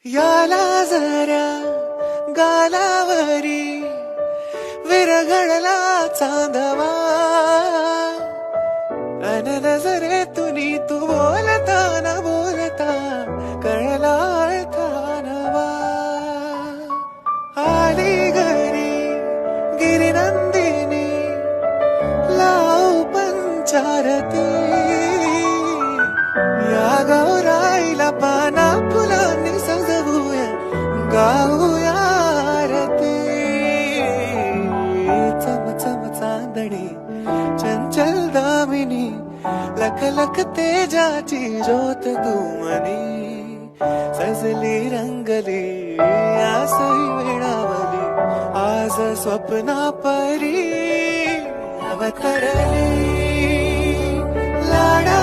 याला जरा गालावरी विरघळला चांदवा अन नजरे तुनी तू बोलता न बोलता कळला अर्था नवा आली घरी गिरिनंदिनी लाव पंचारती या गौराईला पाना फुलांनी सजवूया गाऊया आरती चम चम चांदणी चंचल दामिनी लख लख तेजाची ज्योत दुमनी सजली रंगली आसई वेळावली आज स्वप्ना परी अवतरली लाडा